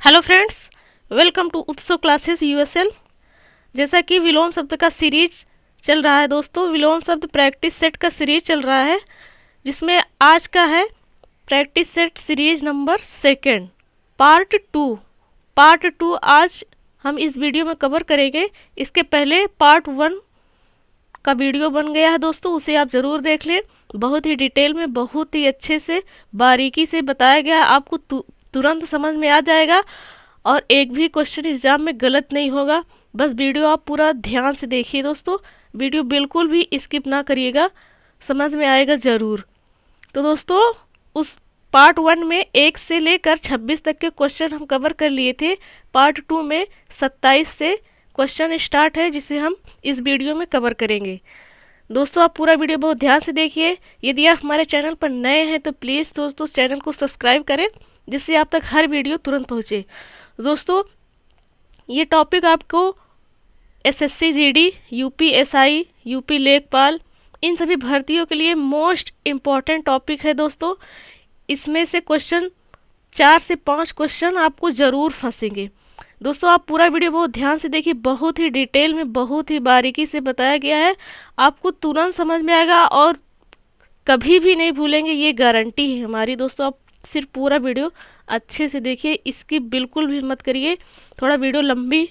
Hello friends, welcome to उत्सव classes USL. जैसा कि विलोम शब्द का सीरीज चल रहा है दोस्तों, विलोम शब्द प्रैक्टिस सेट का सीरीज चल रहा है, जिसमें आज का है practice set series number 2 part two आज हम इस वीडियो में कवर करेंगे। इसके पहले पार्ट 1 का वीडियो बन गया है दोस्तों, उसे आप ज़रूर देख लें। बहुत ही डिटेल में, बहुत ही अच्छे से, बारीकी से बताया गया, आपको तुरंत समझ में आ जाएगा और एक भी क्वेश्चन एग्जाम में गलत नहीं होगा। बस वीडियो आप पूरा ध्यान से देखिए दोस्तों, वीडियो बिल्कुल भी स्किप ना करिएगा, समझ में आएगा ज़रूर। तो दोस्तों, उस पार्ट 1 में 1 से लेकर 26 तक के क्वेश्चन हम कवर कर लिए थे। पार्ट 2 में 27 से क्वेश्चन स्टार्ट है, जिसे हम इस वीडियो में कवर करेंगे। दोस्तों, आप पूरा वीडियो बहुत ध्यान से देखिए। यदि आप हमारे चैनल पर नए हैं तो प्लीज़ दोस्तों चैनल को सब्सक्राइब करें, जिससे आप तक हर वीडियो तुरंत पहुंचे। दोस्तों, ये टॉपिक आपको एसएससी जीडी, यूपीएसआई, यूपी लेखपाल, इन सभी भर्तियों के लिए मोस्ट इम्पॉर्टेंट टॉपिक है दोस्तों। इसमें से क्वेश्चन 4 से 5 क्वेश्चन आपको ज़रूर फंसेंगे। दोस्तों, आप पूरा वीडियो बहुत ध्यान से देखिए, बहुत ही डिटेल में, बहुत ही बारीकी से बताया गया है, आपको तुरंत समझ में आएगा और कभी भी नहीं भूलेंगे, ये गारंटी है हमारी। दोस्तों, आप सिर्फ पूरा वीडियो अच्छे से देखिए, इसकी बिल्कुल भी मत करिए, थोड़ा वीडियो लंबी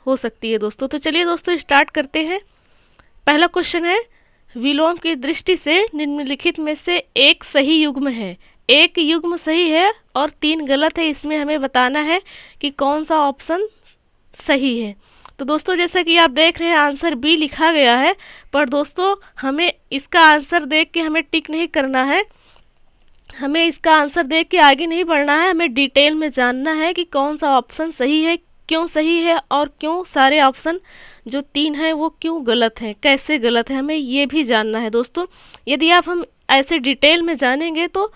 हो सकती है दोस्तों। तो चलिए दोस्तों स्टार्ट करते हैं। पहला क्वेश्चन है, विलोम की दृष्टि से निम्नलिखित में से एक सही युग्म है। एक युग्म सही है और 3 गलत है, इसमें हमें बताना है कि कौन सा ऑप्शन सही है। तो दोस्तों, जैसा कि आप देख रहे हैं आंसर बी लिखा गया है, पर दोस्तों हमें इसका आंसर देख के हमें टिक नहीं करना है, हमें इसका आंसर देख के आगे नहीं बढ़ना है, हमें डिटेल में जानना है कि कौन सा ऑप्शन सही है, क्यों सही है और क्यों सारे ऑप्शन जो 3 हैं वो क्यों गलत हैं, कैसे गलत है, हमें ये भी जानना है दोस्तों। यदि आप हम ऐसे डिटेल में जानेंगे तो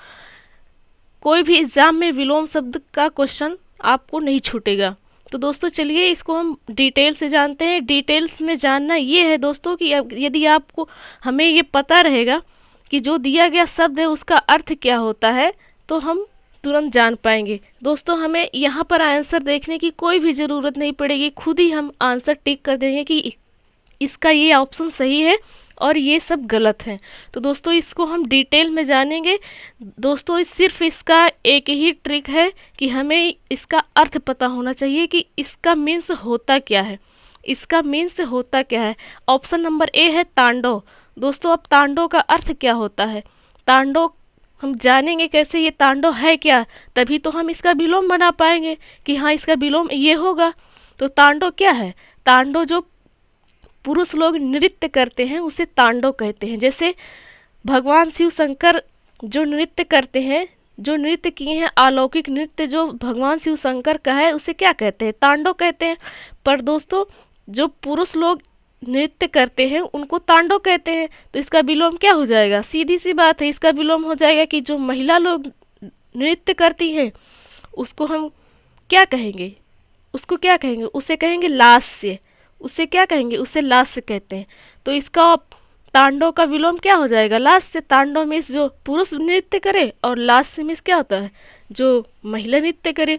कोई भी एग्ज़ाम में विलोम शब्द का क्वेश्चन आपको नहीं छूटेगा। तो दोस्तों चलिए इसको हम डिटेल से जानते हैं। डिटेल्स में जानना ये है दोस्तों कि यदि आपको हमें ये पता रहेगा कि जो दिया गया शब्द है उसका अर्थ क्या होता है, तो हम तुरंत जान पाएंगे। दोस्तों, हमें यहाँ पर आंसर देखने की कोई भी ज़रूरत नहीं पड़ेगी, खुद ही हम आंसर टिक कर देंगे कि इसका ये ऑप्शन सही है और ये सब गलत है। तो दोस्तों, इसको हम डिटेल में जानेंगे। दोस्तों, सिर्फ इसका एक ही ट्रिक है कि हमें इसका अर्थ पता होना चाहिए कि इसका मीन्स होता क्या है, इसका मीन्स होता क्या है। ऑप्शन नंबर ए है तांडव। दोस्तों, अब तांडव का अर्थ क्या होता है, तांडव हम जानेंगे कैसे, ये तांडव है क्या, तभी तो हम इसका विलोम बना पाएंगे कि हाँ इसका विलोम ये होगा। तो तांडव क्या है, तांडव जो पुरुष लोग नृत्य करते हैं उसे तांडव कहते हैं। जैसे भगवान शिव शंकर जो नृत्य करते हैं, जो नृत्य किए हैं, अलौकिक नृत्य जो भगवान शिव शंकर का है, उसे क्या कहते हैं, तांडव कहते हैं। पर दोस्तों, जो पुरुष लोग नृत्य करते हैं उनको तांडव कहते हैं। तो इसका विलोम क्या हो जाएगा, सीधी सी बात है, इसका विलोम हो जाएगा कि जो महिला लोग नृत्य करती हैं उसको हम क्या कहेंगे, उसको क्या कहेंगे, उसे कहेंगे लास्य। उसे क्या कहेंगे, उसे लास्य कहते हैं। तो इसका तांडव का विलोम क्या हो जाएगा, लास्य। तांडव मीन्स जो पुरुष नृत्य करे और लास्य मीन्स क्या होता है, जो महिला नृत्य करे।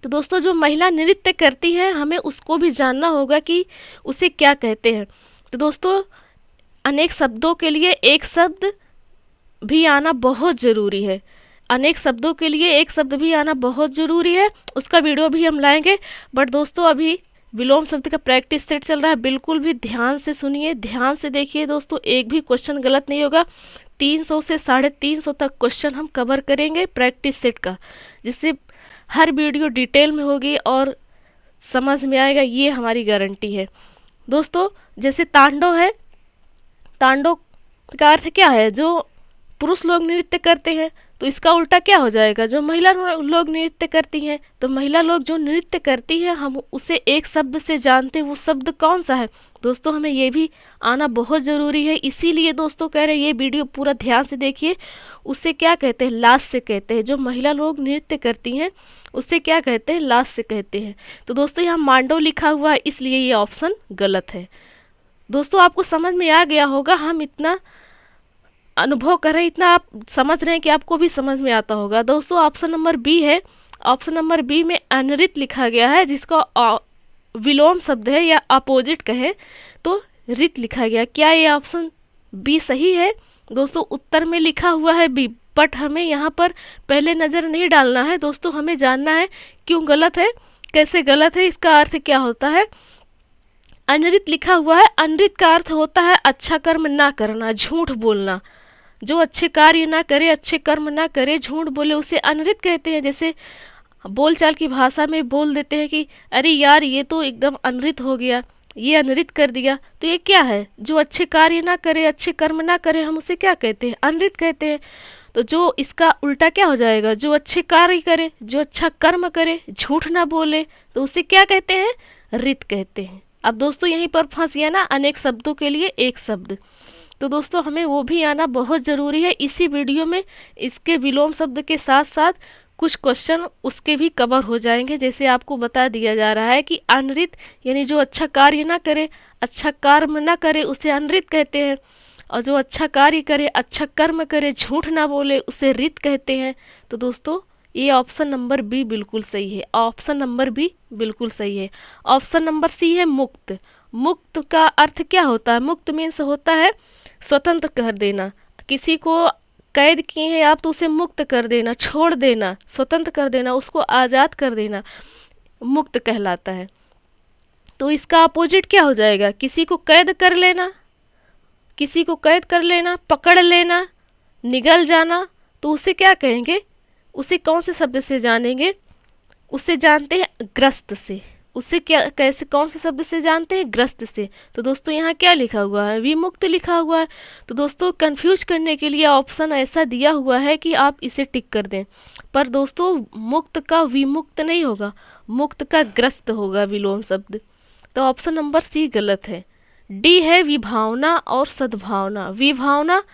तो दोस्तों, जो महिला नृत्य करती है हमें उसको भी जानना होगा कि उसे क्या कहते हैं। तो दोस्तों, अनेक शब्दों के लिए एक शब्द भी आना बहुत ज़रूरी है, अनेक शब्दों के लिए एक शब्द भी आना बहुत ज़रूरी है, उसका वीडियो भी हम लाएंगे। बट दोस्तों, अभी विलोम शब्द का प्रैक्टिस सेट चल रहा है, बिल्कुल भी ध्यान से सुनिए, ध्यान से देखिए दोस्तों, एक भी क्वेश्चन गलत नहीं होगा। 300 से 350 तक क्वेश्चन हम कवर करेंगे प्रैक्टिस सेट का, जिससे हर वीडियो डिटेल में होगी और समझ में आएगा, ये हमारी गारंटी है। दोस्तों, जैसे तांडव है, तांडव का अर्थ क्या है, जो पुरुष लोग नृत्य करते हैं, तो इसका उल्टा क्या हो जाएगा, जो महिला लोग नृत्य करती हैं। तो महिला लोग जो नृत्य करती हैं हम उसे एक शब्द से जानते हैं, वो शब्द कौन सा है दोस्तों, हमें ये भी आना बहुत ज़रूरी है। इसीलिए दोस्तों कह रहे हैं ये वीडियो पूरा ध्यान से देखिए। उसे क्या कहते हैं, लास्य कहते हैं। जो महिला लोग नृत्य करती हैं उसे क्या कहते हैं, लास्य कहते हैं। तो दोस्तों, यहाँ मांडव लिखा हुआ है, इसलिए ये ऑप्शन गलत है। दोस्तों, आपको समझ में आ गया होगा, हम इतना अनुभव कर रहे हैं, इतना आप समझ रहे हैं कि आपको भी समझ में आता होगा। दोस्तों, ऑप्शन नंबर बी है ऑप्शन नंबर बी में अनृत लिखा गया है, जिसका विलोम शब्द है या अपोजिट कहें तो रित लिखा गया। क्या ये ऑप्शन बी सही है? दोस्तों उत्तर में लिखा हुआ है बी, बट हमें यहाँ पर पहले नज़र नहीं डालना है दोस्तों, हमें जानना है क्यों गलत है, कैसे गलत है, इसका अर्थ क्या होता है। अनृत लिखा हुआ है, अनृत का अर्थ होता है अच्छा कर्म ना करना, झूठ बोलना। जो अच्छे कार्य ना करे, अच्छे कर्म ना करे, झूठ बोले, उसे अनृत कहते हैं। जैसे बोलचाल की भाषा में बोल देते हैं कि अरे यार ये तो एकदम अनृत हो गया, ये अनृत कर दिया, तो ये क्या है? जो अच्छे कार्य ना करे, अच्छे कर्म ना करे, हम उसे क्या कहते हैं? अनृत कहते हैं। तो जो इसका उल्टा क्या हो जाएगा? जो अच्छे कार्य करे, जो अच्छा कर्म करे, झूठ ना बोले, तो उसे क्या कहते हैं? रित कहते हैं। अब दोस्तों यहीं पर फंस गया ना, अनेक शब्दों के लिए एक शब्द। तो दोस्तों हमें वो भी आना बहुत ज़रूरी है। इसी वीडियो में इसके विलोम शब्द के साथ साथ कुछ क्वेश्चन उसके भी कवर हो जाएंगे। जैसे आपको बता दिया जा रहा है कि अनृत यानी जो अच्छा कार्य ना करे, अच्छा कर्म ना करे, उसे अनृत कहते हैं, और जो अच्छा कार्य करे, अच्छा कर्म करे, झूठ ना बोले, उसे रित कहते हैं। तो दोस्तों ये ऑप्शन नंबर बी बिल्कुल सही है, ऑप्शन नंबर बी बिल्कुल सही है। ऑप्शन नंबर सी है मुक्त। मुक्त का अर्थ क्या होता है? मुक्त मीन्स होता है स्वतंत्र कर देना। किसी को कैद किए हैं आप तो उसे मुक्त कर देना, छोड़ देना, स्वतंत्र कर देना, उसको आज़ाद कर देना, मुक्त कहलाता है। तो इसका अपोजिट क्या हो जाएगा? किसी को कैद कर लेना, किसी को कैद कर लेना, पकड़ लेना, निगल जाना, तो उसे क्या कहेंगे? उसे कौन से शब्द से जानेंगे? उसे जानते हैं ग्रस्त से। उससे क्या, कैसे, कौन से शब्द से जानते हैं? ग्रस्त से। तो दोस्तों यहाँ क्या लिखा हुआ है? विमुक्त लिखा हुआ है। तो दोस्तों कंफ्यूज करने के लिए ऑप्शन ऐसा दिया हुआ है कि आप इसे टिक कर दें, पर दोस्तों मुक्त का विमुक्त नहीं होगा, मुक्त का ग्रस्त होगा विलोम शब्द। तो ऑप्शन नंबर सी गलत है। डी है विभावना और सद्भावना। विभावना,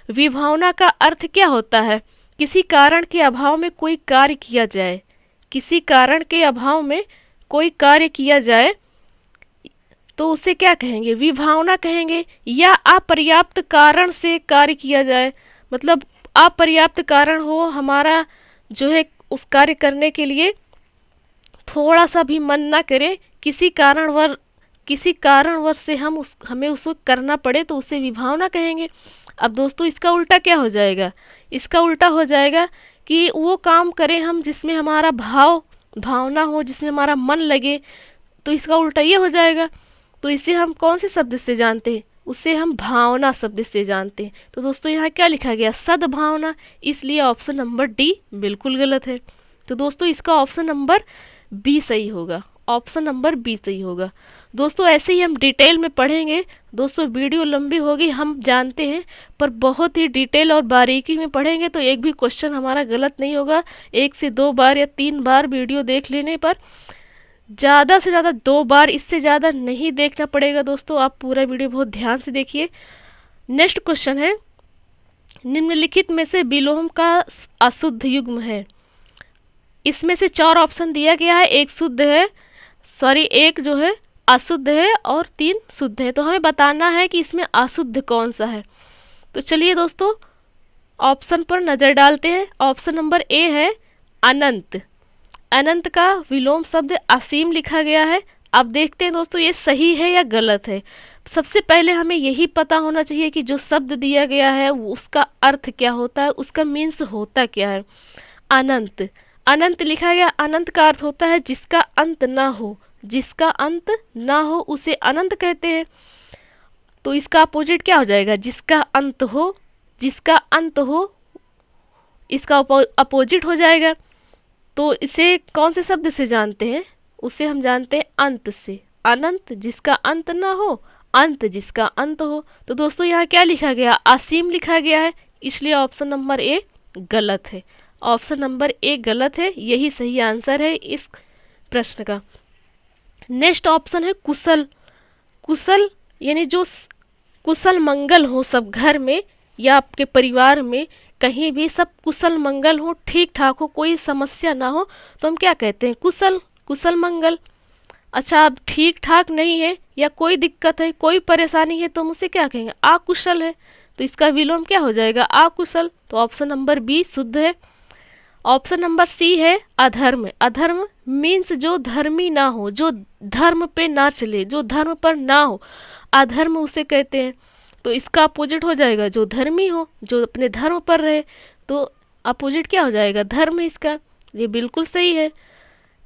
विभावना का अर्थ क्या होता है? किसी कारण के अभाव में कोई कार्य किया जाए, किसी कारण के अभाव में कोई कार्य किया जाए तो उसे क्या कहेंगे? विभावना कहेंगे। या अपर्याप्त कारण से कार्य किया जाए, मतलब अपर्याप्त कारण हो, हमारा जो है उस कार्य करने के लिए थोड़ा सा भी मन ना करे, किसी कारणवश से हमें उसको करना पड़े, तो उसे विभावना कहेंगे। अब दोस्तों इसका उल्टा क्या हो जाएगा? इसका उल्टा हो जाएगा कि वो काम करें हम जिसमें हमारा भावना हो, जिसमें हमारा मन लगे, तो इसका उल्टा ये हो जाएगा। तो इसे हम कौन से शब्द से जानते हैं? उसे हम भावना शब्द से जानते हैं। तो दोस्तों यहाँ क्या लिखा गया? सद्भावना। इसलिए ऑप्शन नंबर डी बिल्कुल गलत है। तो दोस्तों इसका ऑप्शन नंबर बी सही होगा, ऑप्शन नंबर बी सही होगा। दोस्तों ऐसे ही हम डिटेल में पढ़ेंगे। दोस्तों वीडियो लंबी होगी हम जानते हैं, पर बहुत ही डिटेल और बारीकी में पढ़ेंगे तो एक भी क्वेश्चन हमारा गलत नहीं होगा। 1 से 2 बार या 3 बार वीडियो देख लेने पर, ज़्यादा से ज़्यादा 2 बार, इससे ज़्यादा नहीं देखना पड़ेगा। दोस्तों आप पूरा वीडियो बहुत ध्यान से देखिए। नेक्स्ट क्वेश्चन है, निम्नलिखित में से विलोम का अशुद्ध युग्म है। इसमें से 4 ऑप्शन दिया गया है, एक जो है अशुद्ध है और 3 शुद्ध है। तो हमें बताना है कि इसमें अशुद्ध कौन सा है। तो चलिए दोस्तों ऑप्शन पर नज़र डालते हैं। ऑप्शन नंबर ए है अनंत। अनंत का विलोम शब्द असीम लिखा गया है। अब देखते हैं दोस्तों ये सही है या गलत है। सबसे पहले हमें यही पता होना चाहिए कि जो शब्द दिया गया है उसका अर्थ क्या होता है, उसका मीन्स होता क्या है। अनंत, अनंत लिखा गया। अनंत का अर्थ होता है जिसका अंत ना हो, जिसका अंत ना हो उसे अनंत कहते हैं। तो इसका अपोजिट क्या हो जाएगा? जिसका अंत हो, जिसका अंत हो, इसका अपोजिट हो जाएगा। तो इसे कौन से शब्द से जानते हैं? उसे हम जानते हैं अंत से। अनंत जिसका अंत ना हो, अंत जिसका अंत हो। तो दोस्तों यहाँ क्या लिखा गया? असीम लिखा गया है, इसलिए ऑप्शन नंबर ए गलत है। ऑप्शन नंबर ए गलत है, यही सही आंसर है इस प्रश्न का। नेक्स्ट ऑप्शन है कुशल। कुशल यानी जो कुशल मंगल हो सब घर में या आपके परिवार में, कहीं भी सब कुशल मंगल हो, ठीक ठाक हो, कोई समस्या ना हो, तो हम क्या कहते हैं? कुशल, कुशल मंगल। अच्छा अब ठीक ठाक नहीं है या कोई दिक्कत है, कोई परेशानी है, तो हम उसे क्या कहेंगे? अकुशल है। तो इसका विलोम क्या हो जाएगा? अकुशल। तो ऑप्शन नंबर बी शुद्ध है। ऑप्शन नंबर सी है अधर्म। अधर्म मीन्स जो धर्मी ना हो, जो धर्म पे ना चले, जो धर्म पर ना हो, अधर्म उसे कहते हैं। तो इसका अपोजिट हो जाएगा जो धर्मी हो, जो अपने धर्म पर रहे। तो अपोजिट क्या हो जाएगा? धर्म इसका। ये बिल्कुल सही है।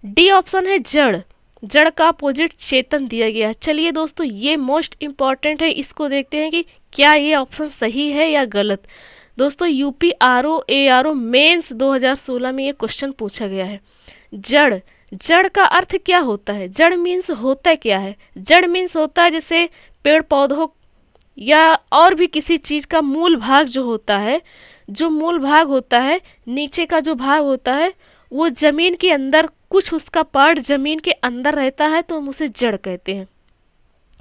डी ऑप्शन है जड़। जड़ का अपोजिट चेतन दिया गया है। चलिए दोस्तों, ये मोस्ट इम्पॉर्टेंट है, इसको देखते हैं कि क्या ये ऑप्शन सही है या गलत। दोस्तों यूपी आरओ एआरओ मेंस 2016 में ये क्वेश्चन पूछा गया है। जड़, जड़ का अर्थ क्या होता है? जड़ मीन्स होता क्या है? जड़ मीन्स होता है जैसे पेड़ पौधों या और भी किसी चीज़ का मूल भाग जो होता है, जो मूल भाग होता है, नीचे का जो भाग होता है, वो जमीन के अंदर कुछ उसका पार्ट जमीन के अंदर रहता है, तो हम उसे जड़ कहते हैं।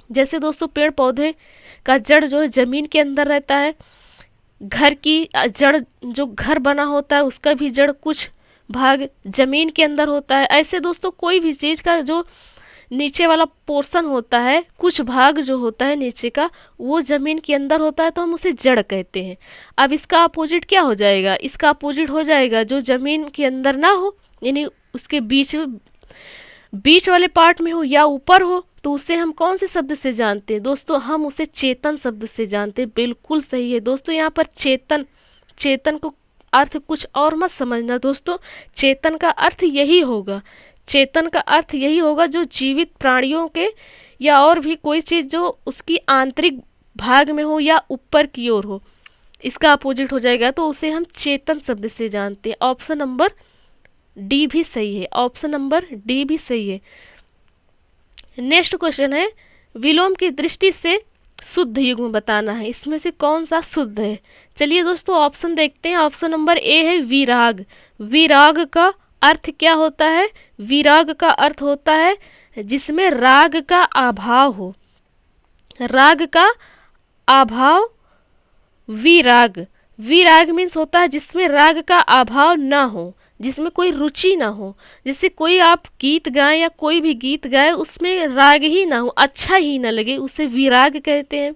जैसे दोस्तों पेड़ पौधे का जड़ जो है जमीन के अंदर रहता है, घर की जड़, जो घर बना होता है उसका भी जड़ कुछ भाग जमीन के अंदर होता है। ऐसे दोस्तों कोई भी चीज़ का जो नीचे वाला पोर्शन होता है, कुछ भाग जो होता है नीचे का, वो जमीन के अंदर होता है, तो हम उसे जड़ कहते हैं। अब इसका अपोजिट क्या हो जाएगा? इसका अपोजिट हो जाएगा जो जमीन के अंदर ना हो, यानी उसके बीच वाले पार्ट में हो या ऊपर हो, तो उसे हम कौन से शब्द से जानते हैं? दोस्तों हम उसे चेतन शब्द से जानते हैं। बिल्कुल सही है दोस्तों। यहाँ पर चेतन, चेतन को अर्थ कुछ और मत समझना दोस्तों, चेतन का अर्थ यही होगा। चेतन का अर्थ यही होगा जो जीवित प्राणियों के या और भी कोई चीज़ जो उसकी आंतरिक भाग में हो या ऊपर की ओर हो, इसका अपोजिट हो जाएगा, तो उसे हम चेतन शब्द से जानते हैं। ऑप्शन नंबर डी भी सही है। ऑप्शन नंबर डी भी सही है। नेक्स्ट क्वेश्चन है, विलोम की दृष्टि से शुद्ध युग्म बताना है, इसमें से कौन सा शुद्ध है? चलिए दोस्तों ऑप्शन देखते हैं। ऑप्शन नंबर ए है विराग। विराग का अर्थ क्या होता है? विराग का अर्थ होता है जिसमें राग का अभाव हो। राग का अभाव विराग। विराग मीन्स होता है जिसमें राग का अभाव ना हो, जिसमें कोई रुचि ना हो। जैसे कोई आप गीत गाएं या कोई भी गीत गाए, उसमें राग ही ना हो, अच्छा ही ना लगे, उसे विराग कहते हैं,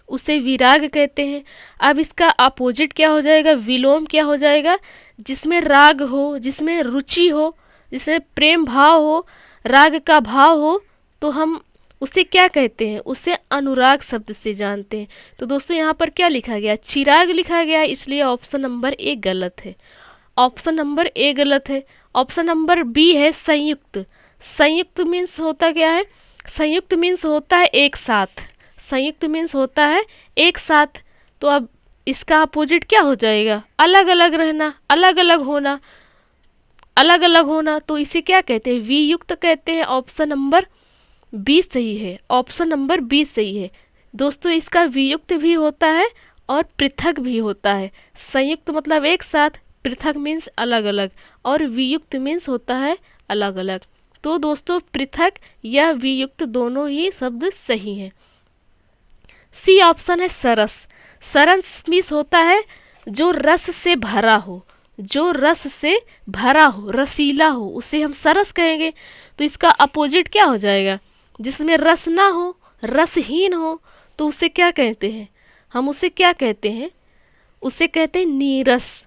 उसे विराग कहते हैं। अब इसका अपोजिट क्या हो जाएगा? विलोम क्या हो जाएगा? जिसमें राग हो, जिसमें रुचि हो, जिसमें प्रेम भाव हो, राग का भाव हो, तो हम उसे क्या कहते हैं? उसे अनुराग शब्द से जानते हैं। तो दोस्तों यहाँ पर क्या लिखा गया? चिराग लिखा गया, इसलिए ऑप्शन नंबर ए गलत है। ऑप्शन नंबर ए गलत है। ऑप्शन नंबर बी है संयुक्त। संयुक्त मीन्स होता क्या है? संयुक्त मीन्स होता है एक साथ। संयुक्त मीन्स होता है एक साथ। तो अब इसका अपोजिट क्या हो जाएगा? अलग अलग रहना, अलग अलग होना, अलग अलग होना, तो इसे क्या कहते हैं? वियुक्त कहते हैं। ऑप्शन नंबर बी सही है। ऑप्शन नंबर बी सही है दोस्तों। इसका वियुक्त भी होता है और पृथक भी होता है। संयुक्त मतलब एक साथ, पृथक मीन्स अलग अलग, और वियुक्त मीन्स होता है अलग अलग। तो दोस्तों पृथक या वियुक्त दोनों ही शब्द सही हैं। सी ऑप्शन है सरस। सरस मीन्स होता है जो रस से भरा हो, जो रस से भरा हो, रसीला हो, उसे हम सरस कहेंगे। तो इसका अपोजिट क्या हो जाएगा? जिसमें रस ना हो, रसहीन हो, तो उसे क्या कहते हैं? हम उसे क्या कहते हैं? उसे कहते हैं नीरस।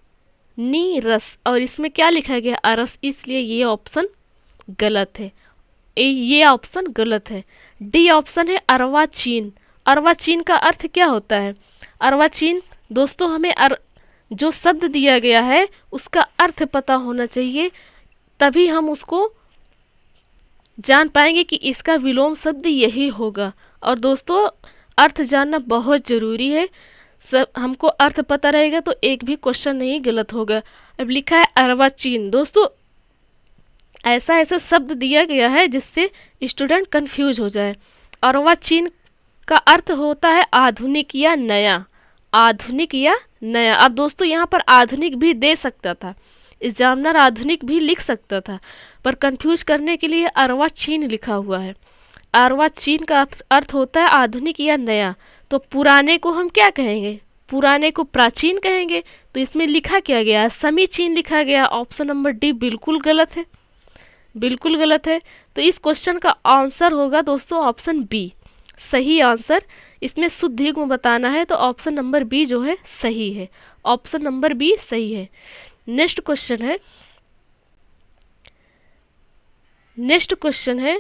नीरस। और इसमें क्या लिखा गया? अरस, इसलिए ये ऑप्शन गलत है। ये ऑप्शन गलत है। डी ऑप्शन है अर्वाचीन। अर्वाचीन का अर्थ क्या होता है? अर्वाचीन दोस्तों हमें जो शब्द दिया गया है उसका अर्थ पता होना चाहिए, तभी हम उसको जान पाएंगे कि इसका विलोम शब्द यही होगा। और दोस्तों अर्थ जानना बहुत ज़रूरी है। सब हमको अर्थ पता रहेगा तो एक भी क्वेश्चन नहीं गलत होगा। अब लिखा है अर्वाचीन। दोस्तों ऐसा ऐसा शब्द दिया गया है जिससे स्टूडेंट कंफ्यूज हो जाए। अर्वाचीन का अर्थ होता है आधुनिक या नया। आधुनिक या नया। अब दोस्तों यहाँ पर आधुनिक भी दे सकता था, एग्जामिनर आधुनिक भी लिख सकता था, पर कंफ्यूज करने के लिए अर्वाचीन लिखा हुआ है। अर्वाचीन का अर्थ होता है आधुनिक या नया। तो पुराने को हम क्या कहेंगे? पुराने को प्राचीन कहेंगे। तो इसमें लिखा क्या गया? समीचीन लिखा गया। ऑप्शन नंबर डी बिल्कुल गलत है, बिल्कुल गलत है। तो इस क्वेश्चन का आंसर होगा दोस्तों ऑप्शन बी, सही आंसर। इसमें शुद्ध युग्म बताना है तो ऑप्शन नंबर बी जो है सही है। ऑप्शन नंबर बी सही है। नेक्स्ट क्वेश्चन है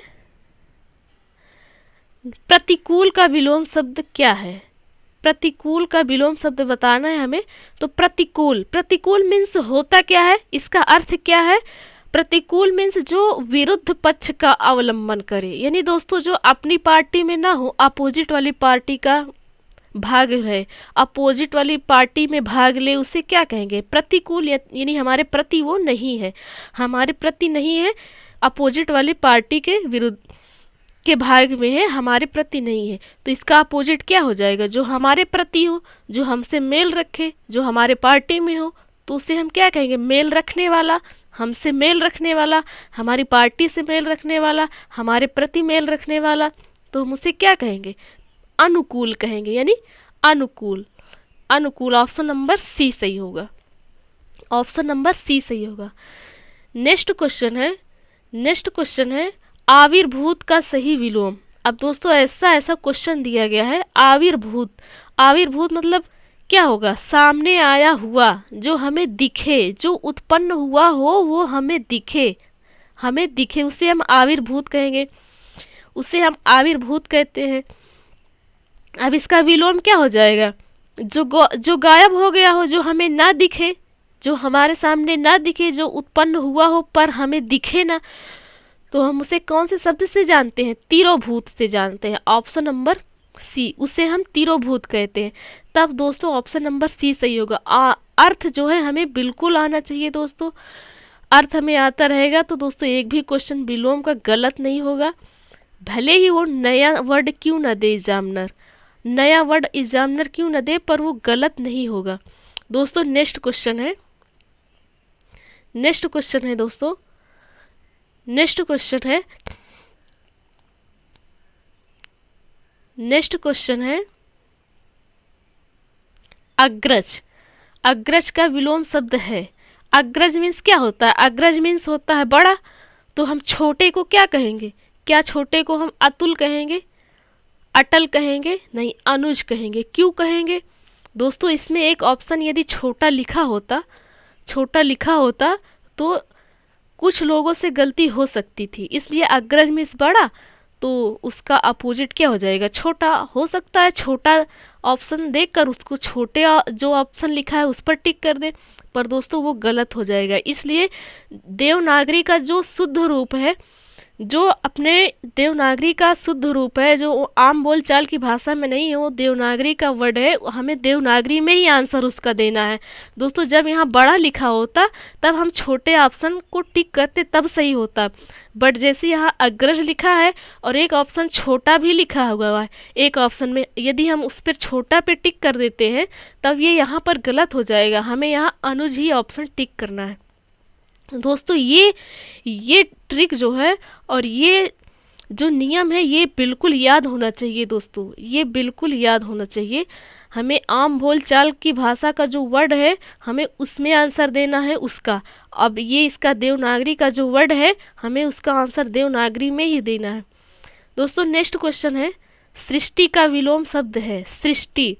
प्रतिकूल का विलोम शब्द क्या है। प्रतिकूल का विलोम शब्द बताना है हमें। तो प्रतिकूल मीन्स होता क्या है, इसका अर्थ क्या है। प्रतिकूल मीन्स जो विरुद्ध पक्ष का अवलंबन करे, यानी दोस्तों जो अपनी पार्टी में ना हो, अपोजिट वाली पार्टी का भाग है, अपोजिट वाली पार्टी में भाग ले, उसे क्या कहेंगे, प्रतिकूल। यानी हमारे प्रति वो नहीं है, हमारे प्रति नहीं है, अपोजिट वाली पार्टी के विरुद्ध के भाग में है, हमारे प्रति नहीं है। तो इसका अपोजिट क्या हो जाएगा, जो हमारे प्रति हो, जो हमसे मेल रखे, जो हमारे पार्टी में हो, तो उसे हम क्या कहेंगे, मेल रखने वाला, हमसे मेल रखने वाला, हमारी पार्टी से मेल रखने वाला, हमारे प्रति मेल रखने वाला, तो हम उसे क्या कहेंगे, अनुकूल कहेंगे, यानी अनुकूल। अनुकूल ऑप्शन नंबर सी सही होगा, ऑप्शन नंबर सी सही होगा। नेक्स्ट क्वेश्चन है आविर्भूत का सही विलोम। अब दोस्तों ऐसा क्वेश्चन दिया गया है, आविर्भूत मतलब क्या होगा, सामने आया हुआ, जो हमें दिखे, जो उत्पन्न हुआ हो वो हमें दिखे, उसे हम आविर्भूत कहेंगे, उसे हम आविर्भूत कहते हैं। अब इसका विलोम क्या हो जाएगा, जो गायब हो गया हो, जो हमें ना दिखे, जो हमारे सामने ना दिखे, जो उत्पन्न हुआ हो पर हमें दिखे ना, तो हम उसे कौन से शब्द से जानते हैं, तिरोभूत से जानते हैं, ऑप्शन नंबर सी, उसे हम तिरोभूत कहते हैं। तब दोस्तों ऑप्शन नंबर सी सही होगा। अर्थ जो है हमें बिल्कुल आना चाहिए दोस्तों, अर्थ हमें आता रहेगा तो दोस्तों एक भी क्वेश्चन विलोम का गलत नहीं होगा, भले ही वो नया वर्ड क्यों ना दे एग्जामिनर, नया वर्ड एग्जामिनर क्यों ना दे, पर वो गलत नहीं होगा दोस्तों। नेक्स्ट क्वेश्चन है दोस्तों, नेक्स्ट क्वेश्चन है अग्रज का विलोम शब्द है। अग्रज मीन्स क्या होता है, अग्रज मीन्स होता है बड़ा, तो हम छोटे को क्या कहेंगे, क्या छोटे को हम अतुल कहेंगे, अटल कहेंगे, नहीं अनुज कहेंगे। क्यों कहेंगे दोस्तों, इसमें एक ऑप्शन यदि छोटा लिखा होता तो कुछ लोगों से गलती हो सकती थी, इसलिए अग्रज मीन्स बड़ा, तो उसका अपोजिट क्या हो जाएगा, छोटा। हो सकता है छोटा ऑप्शन देखकर उसको छोटे जो ऑप्शन लिखा है उस पर टिक कर दें, पर दोस्तों वो गलत हो जाएगा। इसलिए देवनागरी का जो शुद्ध रूप है, जो अपने देवनागरी का शुद्ध रूप है, जो आम बोलचाल की भाषा में नहीं है, वो देवनागरी का वर्ड है, हमें देवनागरी में ही आंसर उसका देना है दोस्तों। जब यहाँ बड़ा लिखा होता तब हम छोटे ऑप्शन को टिक करते, तब सही होता, बट जैसे यहाँ अग्रज लिखा है और एक ऑप्शन छोटा भी लिखा हुआ है एक ऑप्शन में, यदि हम उस पर छोटा पे टिक कर देते हैं तब ये यहाँ पर गलत हो जाएगा, हमें यहाँ अनुज ही ऑप्शन टिक करना है दोस्तों। ये ट्रिक जो है और ये जो नियम है ये बिल्कुल याद होना चाहिए दोस्तों, ये बिल्कुल याद होना चाहिए। हमें आम बोलचाल की भाषा का जो वर्ड है हमें उसमें आंसर देना है उसका। अब ये इसका देवनागरी का जो वर्ड है हमें उसका आंसर देवनागरी में ही देना है दोस्तों। नेक्स्ट क्वेश्चन है सृष्टि का विलोम शब्द है। सृष्टि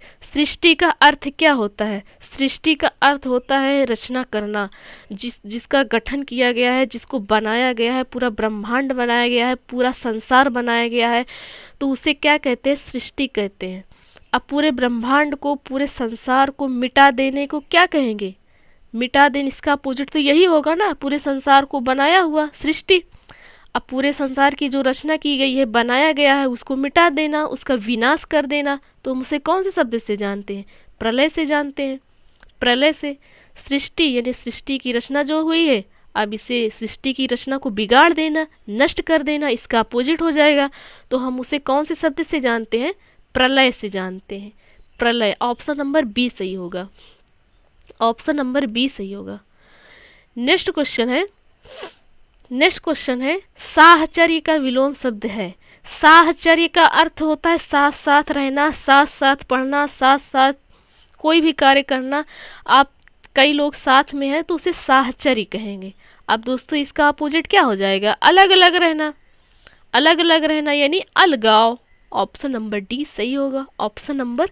का अर्थ क्या होता है, सृष्टि का अर्थ होता है रचना करना, जिसका गठन किया गया है, जिसको बनाया गया है, पूरा ब्रह्मांड बनाया गया है, पूरा संसार बनाया गया है, तो उसे क्या कहते हैं, सृष्टि कहते हैं। अब पूरे ब्रह्मांड को, पूरे संसार को मिटा देने को क्या कहेंगे, मिटा देने, इसका अपोजिट तो यही होगा ना, पूरे संसार को बनाया हुआ सृष्टि। अब पूरे संसार की जो रचना की गई है, बनाया गया है, उसको मिटा देना, उसका विनाश कर देना, तो हम उसे कौन से शब्द से जानते हैं, प्रलय से जानते हैं, प्रलय से। सृष्टि यानी सृष्टि की रचना जो हुई है, अब इसे सृष्टि की रचना को बिगाड़ देना, नष्ट कर देना, इसका अपोजिट हो जाएगा, तो हम उसे कौन से शब्द से जानते हैं, प्रलय से जानते हैं, प्रलय। ऑप्शन नंबर बी सही होगा, ऑप्शन नंबर बी सही होगा। नेक्स्ट क्वेश्चन है साहचर्य का विलोम शब्द है। साहचर्य का अर्थ होता है साथ साथ रहना, साथ साथ पढ़ना, साथ साथ कोई भी कार्य करना। आप कई लोग साथ में हैं तो उसे साहचर्य कहेंगे। अब दोस्तों इसका अपोजिट क्या हो जाएगा, अलग अलग रहना, अलग अलग रहना यानी अलगाव। ऑप्शन नंबर डी सही होगा, ऑप्शन नंबर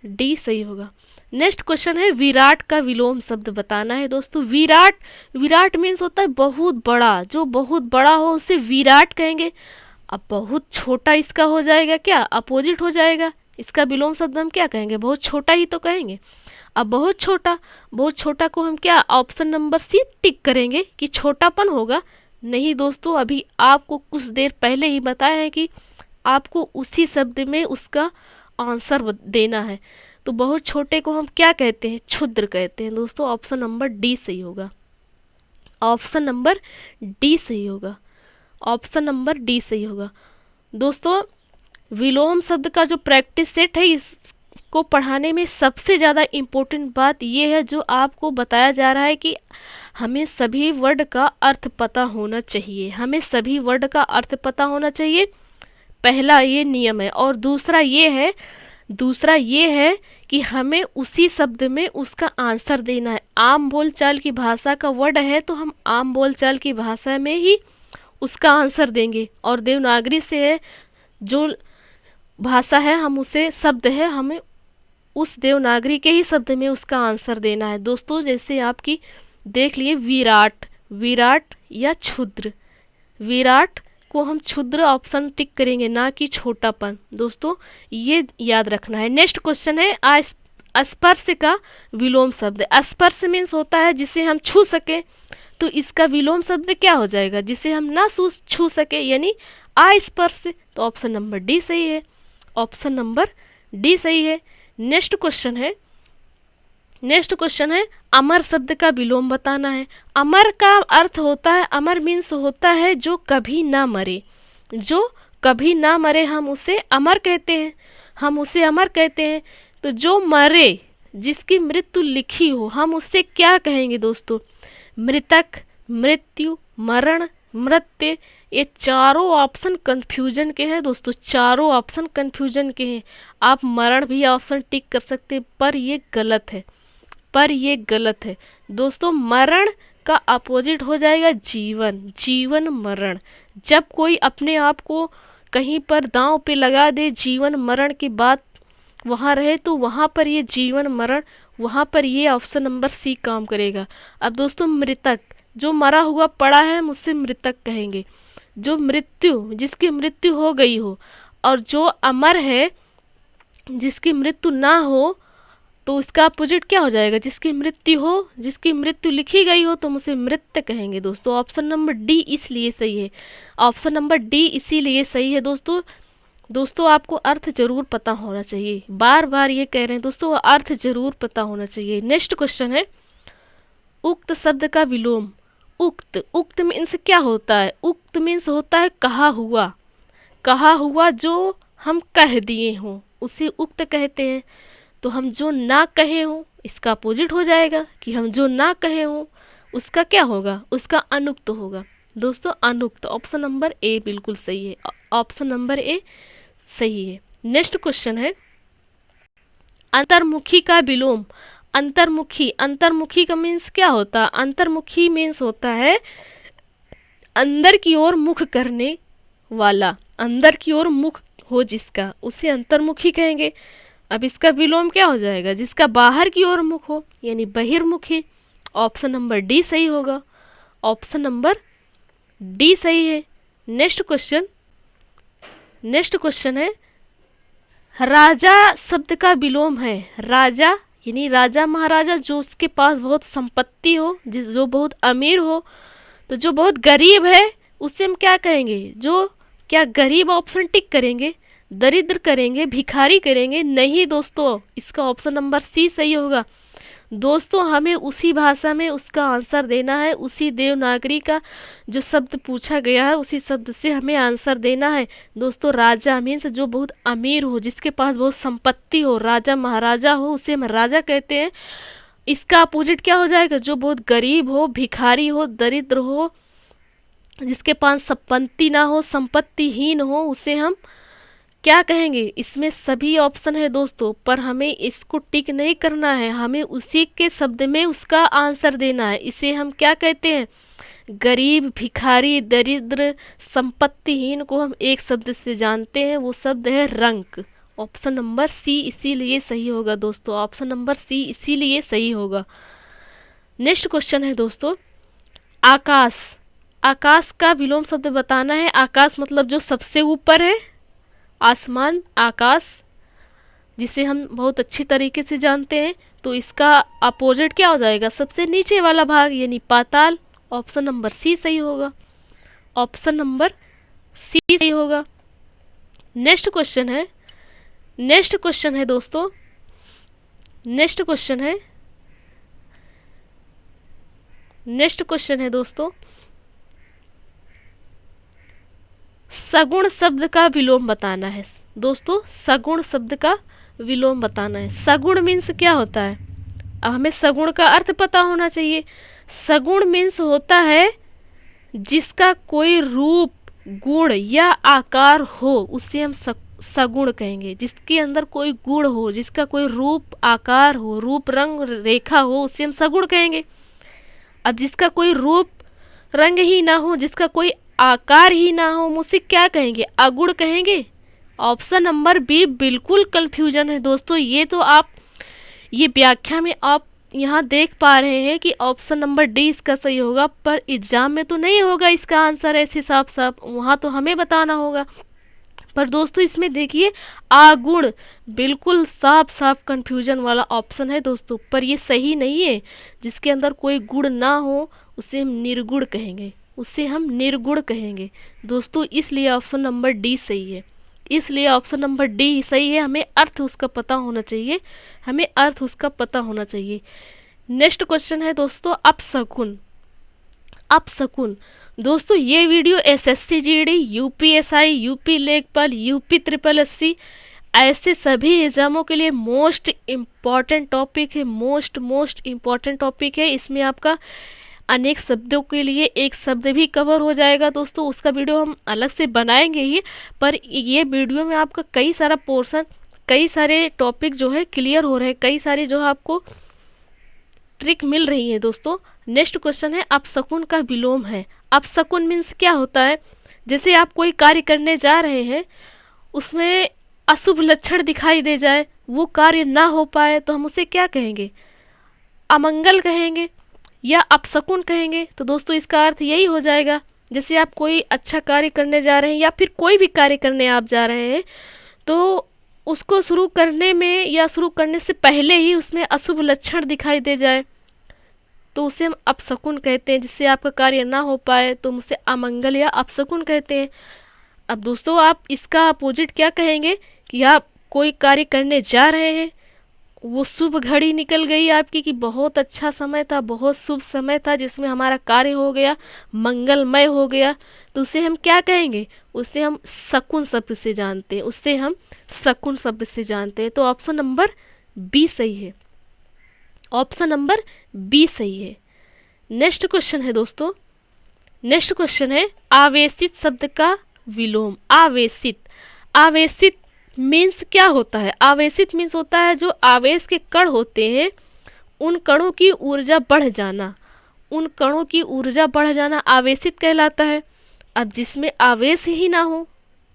डी सही होगा। नेक्स्ट क्वेश्चन है विराट का विलोम शब्द बताना है दोस्तों। विराट, विराट मीन्स होता है बहुत बड़ा, जो बहुत बड़ा हो उसे विराट कहेंगे। अब बहुत छोटा इसका हो जाएगा क्या, अपोजिट हो जाएगा। इसका विलोम शब्द हम क्या कहेंगे, बहुत छोटा ही तो कहेंगे। अब बहुत छोटा, बहुत छोटा को हम क्या ऑप्शन नंबर सी टिक करेंगे कि छोटापन होगा। नहीं दोस्तों, अभी आपको कुछ देर पहले ही बताया है कि आपको उसी शब्द में उसका आंसर देना है। तो बहुत छोटे को हम क्या कहते हैं, क्षुद्र कहते हैं दोस्तों। ऑप्शन नंबर डी सही होगा, ऑप्शन नंबर डी सही होगा, ऑप्शन नंबर डी सही होगा। दोस्तों विलोम शब्द का जो प्रैक्टिस सेट है, इसको पढ़ाने में सबसे ज़्यादा इम्पोर्टेंट बात यह है जो आपको बताया जा रहा है कि हमें सभी वर्ड का अर्थ पता होना चाहिए, हमें सभी वर्ड का अर्थ पता होना चाहिए। पहला ये नियम है। और दूसरा ये है कि हमें उसी शब्द में उसका आंसर देना है। आम बोलचाल की भाषा का वर्ड है तो हम आम बोलचाल की भाषा में ही उसका आंसर देंगे। और देवनागरी से है जो भाषा है, हम उसे शब्द है, हमें उस देवनागरी के ही शब्द में उसका आंसर देना है दोस्तों। जैसे आपकी देख लिए विराट, विराट या क्षुद्र, विराट को हम क्षुद्र ऑप्शन टिक करेंगे, ना कि छोटापन। दोस्तों ये याद रखना है। नेक्स्ट क्वेश्चन है स्पर्श का विलोम शब्द। स्पर्श मीन्स होता है जिसे हम छू सके, तो इसका विलोम शब्द क्या हो जाएगा, जिसे हम ना छू सके, यानी अस्पर्श। तो ऑप्शन नंबर डी सही है, ऑप्शन नंबर डी सही है। नेक्स्ट क्वेश्चन है अमर शब्द का विलोम बताना है। अमर का अर्थ होता है, अमर मीन्स होता है जो कभी ना मरे, जो कभी ना मरे हम उसे अमर कहते हैं, हम उसे अमर कहते हैं। तो जो मरे, जिसकी मृत्यु लिखी हो, हम उससे क्या कहेंगे दोस्तों, मृतक, मृत्यु, मरण, मृत्य। ये चारों ऑप्शन कंफ्यूजन के हैं दोस्तों, चारों ऑप्शन कंफ्यूजन के हैं। आप मरण भी ऑप्शन टिक कर सकते हैं, पर ये गलत है, पर ये गलत है दोस्तों। मरण का अपोजिट हो जाएगा जीवन, जीवन मरण। जब कोई अपने आप को कहीं पर दांव पे लगा दे, जीवन मरण की बात वहाँ रहे, तो वहाँ पर ये जीवन मरण, वहाँ पर ये ऑप्शन नंबर सी काम करेगा। अब दोस्तों मृतक, जो मरा हुआ पड़ा है हम उससे मृतक कहेंगे। जो मृत्यु, जिसकी मृत्यु हो गई हो, और जो अमर है जिसकी मृत्यु ना हो, तो इसका अपोजिट क्या हो जाएगा, जिसकी मृत्यु हो, जिसकी मृत्यु लिखी गई हो, तो हम उसे मृत्य कहेंगे दोस्तों। ऑप्शन नंबर डी इसलिए सही है, ऑप्शन नंबर डी इसीलिए सही है दोस्तों। दोस्तों आपको अर्थ जरूर पता होना चाहिए, बार बार ये कह रहे हैं दोस्तों, अर्थ जरूर पता होना चाहिए। नेक्स्ट क्वेश्चन है उक्त शब्द का विलोम। उक्त, उक्त मीन्स क्या होता है, उक्त मीन्स होता है कहा हुआ, कहा हुआ जो हम कह दिए हों उसे उक्त कहते हैं। तो हम जो ना कहे हों, इसका अपोजिट हो जाएगा कि हम जो ना कहे हों उसका क्या होगा, उसका अनुक्त होगा दोस्तों, अनुक्त। ऑप्शन नंबर ए बिल्कुल सही है, ऑप्शन नंबर ए सही है। नेक्स्ट क्वेश्चन है अंतर्मुखी का विलोम। अंतर्मुखी, अंतर्मुखी का मीन्स क्या होता है, अंतर्मुखी मीन्स होता है अंदर की ओर मुख करने वाला, अंदर की ओर मुख हो जिसका, उसे अंतर्मुखी कहेंगे। अब इसका विलोम क्या हो जाएगा, जिसका बाहर की ओर मुख हो, यानी बहिर्मुखी। ऑप्शन नंबर डी सही होगा, ऑप्शन नंबर डी सही है। नेक्स्ट क्वेश्चन है राजा शब्द का विलोम है। राजा यानी राजा महाराजा, जो उसके पास बहुत संपत्ति हो, जो बहुत अमीर हो। तो जो बहुत गरीब है उससे हम क्या कहेंगे, जो क्या गरीब ऑप्शन टिक करेंगे, दरिद्र करेंगे, भिखारी करेंगे? नहीं दोस्तों, इसका ऑप्शन नंबर सी सही होगा। दोस्तों हमें उसी भाषा में उसका आंसर देना है, उसी देवनागरी का जो शब्द पूछा गया है उसी शब्द से हमें आंसर देना है दोस्तों। राजा मीन्स जो बहुत अमीर हो, जिसके पास बहुत संपत्ति हो, राजा महाराजा हो, उसे हम राजा कहते हैं। इसका अपोजिट क्या हो जाएगा, जो बहुत गरीब हो, भिखारी हो, दरिद्र हो, जिसके पास संपत्ति ना हो, संपत्तिहीन हो, उसे हम क्या कहेंगे। इसमें सभी ऑप्शन है दोस्तों, पर हमें इसको टिक नहीं करना है, हमें उसी के शब्द में उसका आंसर देना है। इसे हम क्या कहते हैं, गरीब, भिखारी, दरिद्र, संपत्तिहीन को हम एक शब्द से जानते हैं, वो शब्द है रंक। ऑप्शन नंबर सी इसीलिए सही होगा दोस्तों, ऑप्शन नंबर सी इसीलिए सही होगा। नेक्स्ट क्वेश्चन है दोस्तों, आकाश। आकाश का विलोम शब्द बताना है। आकाश मतलब जो सबसे ऊपर है, आसमान, आकाश, जिसे हम बहुत अच्छी तरीके से जानते हैं। तो इसका अपोजिट क्या हो जाएगा, सबसे नीचे वाला भाग यानी पाताल। ऑप्शन नंबर सी सही होगा, ऑप्शन नंबर सी सही होगा। नेक्स्ट क्वेश्चन है, नेक्स्ट क्वेश्चन है दोस्तों, नेक्स्ट क्वेश्चन है, नेक्स्ट क्वेश्चन है दोस्तों, सगुण शब्द का विलोम बताना है दोस्तों। सगुण शब्द का विलोम बताना है। सगुण मीन्स क्या होता है, अब हमें सगुण का अर्थ पता होना चाहिए। सगुण मीन्स होता है जिसका कोई रूप, गुण या आकार हो, उससे हम सगुण कहेंगे। जिसके अंदर कोई गुण हो, जिसका कोई रूप आकार हो, रूप रंग रेखा हो, उससे हम सगुण कहेंगे। अब जिसका कोई रूप रंग ही ना हो, जिसका कोई आकार ही ना हो, उसे क्या कहेंगे, अगुण कहेंगे। ऑप्शन नंबर बी बिल्कुल कंफ्यूजन है दोस्तों। ये तो आप ये व्याख्या में आप यहाँ देख पा रहे हैं कि ऑप्शन नंबर डी इसका सही होगा, पर एग्जाम में तो नहीं होगा इसका आंसर ऐसे साफ साफ, वहाँ तो हमें बताना होगा। पर दोस्तों इसमें देखिए आगुण बिल्कुल साफ साफ कंफ्यूजन वाला ऑप्शन है दोस्तों, पर ये सही नहीं है। जिसके अंदर कोई गुण ना हो उसे हम निर्गुण कहेंगे, उसे हम निर्गुण कहेंगे दोस्तों। इसलिए ऑप्शन नंबर डी सही है, इसलिए ऑप्शन नंबर डी सही है। हमें अर्थ उसका पता होना चाहिए, हमें अर्थ उसका पता होना चाहिए। नेक्स्ट क्वेश्चन है दोस्तों, अपशकुन। अपशकुन दोस्तों ये video SSC GD, UPSI, UP लेखपाल, यूपी ट्रिपल एससी ऐसे सभी एग्जामों के लिए मोस्ट इम्पॉर्टेंट टॉपिक है, मोस्ट इम्पॉर्टेंट टॉपिक है। इसमें आपका अनेक शब्दों के लिए एक शब्द भी कवर हो जाएगा दोस्तों, उसका वीडियो हम अलग से बनाएंगे ही। पर ये वीडियो में आपका कई सारा पोर्शन, कई सारे टॉपिक जो है क्लियर हो रहे हैं, कई सारे जो है आपको ट्रिक मिल रही है दोस्तों। नेक्स्ट क्वेश्चन है, अपशकुन का विलोम है। अपशकुन मीन्स क्या होता है, जैसे आप कोई कार्य करने जा रहे हैं, उसमें अशुभ लक्षण दिखाई दे जाए, वो कार्य ना हो पाए, तो हम उसे क्या कहेंगे, अमंगल कहेंगे या अपशकुन कहेंगे। तो दोस्तों इसका अर्थ यही हो जाएगा, जैसे आप कोई अच्छा कार्य करने जा रहे हैं या फिर कोई भी कार्य करने आप जा रहे हैं, तो उसको शुरू करने में या शुरू करने से पहले ही उसमें अशुभ लक्षण दिखाई दे जाए, तो उसे हम अपशकुन कहते हैं। जिससे आपका कार्य ना हो पाए तो हम उसे अमंगल या अपशकुन कहते हैं। अब दोस्तों आप इसका अपोजिट क्या कहेंगे कि आप कोई कार्य करने जा रहे हैं, वो शुभ घड़ी निकल गई आपकी कि बहुत अच्छा समय था, बहुत शुभ समय था, जिसमें हमारा कार्य हो गया, मंगलमय हो गया, तो उसे हम क्या कहेंगे, उसे हम शकुन शब्द से जानते हैं, उससे हम शकुन शब्द से जानते हैं। तो ऑप्शन नंबर बी सही है, ऑप्शन नंबर बी सही है। नेक्स्ट क्वेश्चन है दोस्तों, नेक्स्ट क्वेश्चन है आवेशित शब्द का विलोम। आवेशित, आवेशित मीन्स क्या होता है, आवेशित मीन्स होता है जो आवेश के कण होते हैं, उन कणों की ऊर्जा बढ़ जाना, उन कणों की ऊर्जा बढ़ जाना आवेशित कहलाता है। अब जिसमें आवेश ही ना हो,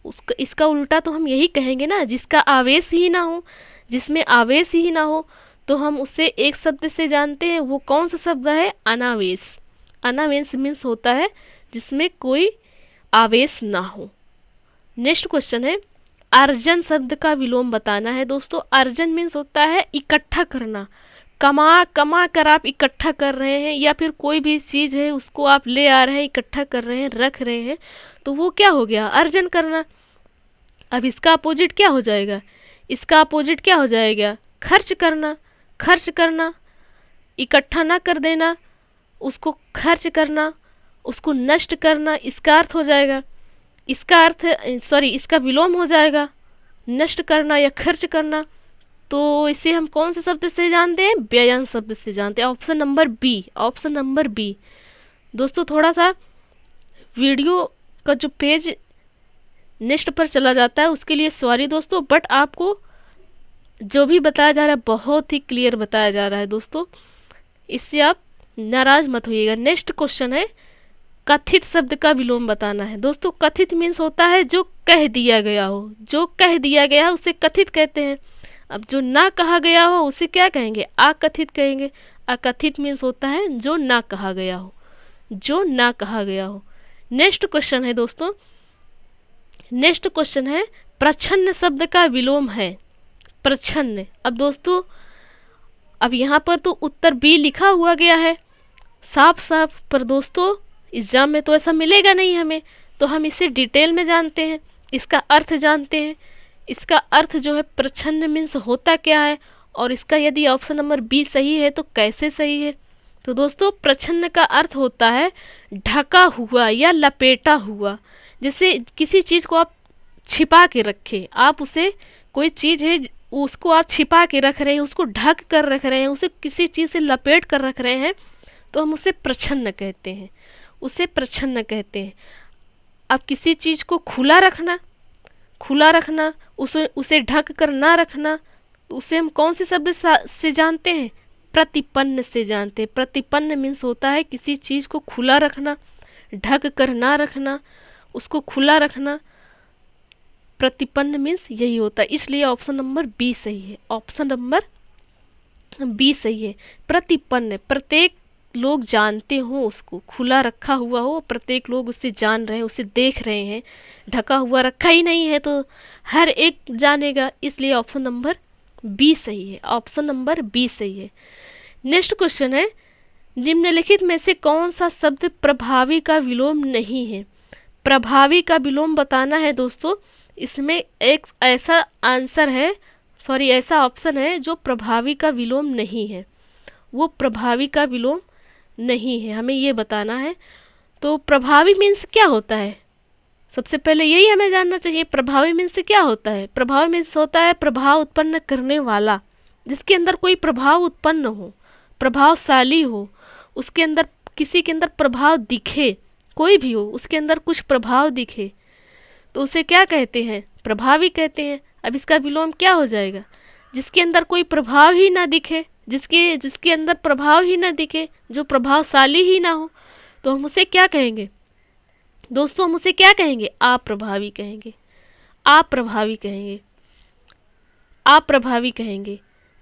उसका इसका उल्टा तो हम यही कहेंगे ना, जिसका आवेश ही ना हो, जिसमें आवेश ही ना हो, तो हम उसे एक शब्द से जानते हैं। वो कौन सा शब्द है, अनावेश। अनावेश मीन्स होता है जिसमें कोई आवेश ना हो। नेक्स्ट क्वेश्चन है, अर्जन शब्द का विलोम बताना है दोस्तों। अर्जन मीन्स होता है इकट्ठा करना, कमा कर आप इकट्ठा कर रहे हैं, या फिर कोई भी चीज़ है उसको आप ले आ रहे हैं, इकट्ठा कर रहे हैं, रख रहे हैं, तो वो क्या हो गया, अर्जन करना। अब इसका अपोजिट क्या हो जाएगा, इसका अपोजिट क्या हो जाएगा, खर्च करना। खर्च करना, इकट्ठा ना कर देना, उसको खर्च करना, उसको नष्ट करना, इसका अर्थ हो जाएगा, इसका अर्थ इसका विलोम हो जाएगा नष्ट करना या खर्च करना। तो इसे हम कौन से शब्द से जानते हैं, व्ययन शब्द से जानते हैं। Option number B, option number B. दोस्तों थोड़ा सा वीडियो का जो पेज नेक्स्ट पर चला जाता है उसके लिए सॉरी दोस्तों, बट आपको जो भी बताया जा रहा है बहुत ही क्लियर बताया जा रहा है दोस्तों, इससे आप नाराज मत होइएगा। नेक्स्ट क्वेश्चन है कथित शब्द का विलोम बताना है दोस्तों। कथित मीन्स होता है जो कह दिया गया हो, जो कह दिया गया उसे कथित कहते हैं। अब जो ना कहा गया हो उसे क्या कहेंगे, अकथित कहेंगे। अकथित मीन्स होता है जो ना कहा गया हो, जो ना कहा गया हो। नेक्स्ट क्वेश्चन है दोस्तों, नेक्स्ट क्वेश्चन है प्रच्छन्न शब्द का विलोम है। प्रच्छन्न। अब दोस्तों अब यहाँ पर तो उत्तर बी लिखा हुआ गया है साफ साफ, पर दोस्तों एग्जाम में तो ऐसा मिलेगा नहीं हमें, तो हम इसे डिटेल में जानते हैं, इसका अर्थ जानते हैं। इसका अर्थ जो है प्रच्छन्न मीन्स होता क्या है, और इसका यदि ऑप्शन नंबर बी सही है तो कैसे सही है। तो दोस्तों प्रच्छन्न का अर्थ होता है ढका हुआ या लपेटा हुआ। जैसे किसी चीज़ को आप छिपा के रखें, आप उसे कोई चीज़ है उसको आप छिपा के रख रहे हैं, उसको ढक कर रख रहे हैं, उसे किसी चीज़ से लपेट कर रख रहे हैं, तो हम उसे प्रच्छन्न कहते हैं, उसे प्रच्छन्न कहते हैं। अब किसी चीज़ को खुला रखना, खुला रखना, उसे ढक कर ना रखना, उसे हम कौन से शब्द से जानते हैं, प्रतिपन्न से जानते हैं। प्रतिपन्न मीन्स होता है किसी चीज़ को खुला रखना, ढक कर ना रखना, उसको खुला रखना। प्रतिपन्न मीन्स यही होता है, इसलिए ऑप्शन नंबर बी सही है, ऑप्शन नंबर बी सही है। प्रतिपन्न, प्रत्येक लोग जानते हो, उसको खुला रखा हुआ हो, प्रत्येक लोग उससे जान रहे हैं, उसे देख रहे हैं। ढका हुआ रखा ही नहीं है तो हर एक जानेगा, इसलिए ऑप्शन नंबर बी सही है, ऑप्शन नंबर बी सही है। नेक्स्ट क्वेश्चन है निम्नलिखित में से कौन सा शब्द प्रभावी का विलोम नहीं है। प्रभावी का विलोम बताना है दोस्तों। इसमें एक ऐसा आंसर है, सॉरी ऐसा ऑप्शन है जो प्रभावी का विलोम नहीं है, वो प्रभावी का विलोम नहीं है, हमें ये बताना है। तो प्रभावी मीन्स क्या होता है, सबसे पहले यही हमें जानना चाहिए। प्रभावी मीन्स क्या होता है, प्रभावी मीन्स होता है प्रभाव उत्पन्न करने वाला, जिसके अंदर कोई प्रभाव उत्पन्न हो, प्रभावशाली हो, उसके अंदर किसी के अंदर प्रभाव दिखे, कोई भी हो उसके अंदर कुछ प्रभाव दिखे, तो उसे क्या कहते हैं, प्रभावी कहते हैं। अब इसका विलोम क्या हो जाएगा, जिसके अंदर कोई प्रभाव ही ना दिखे, जिसके अंदर प्रभाव ही ना दिखे, जो प्रभावशाली ही ना हो, तो हम उसे क्या कहेंगे दोस्तों, हम उसे क्या कहेंगे, अप्रभावी कहेंगे, अप्रभावी कहेंगे, अप्रभावी कहेंगे।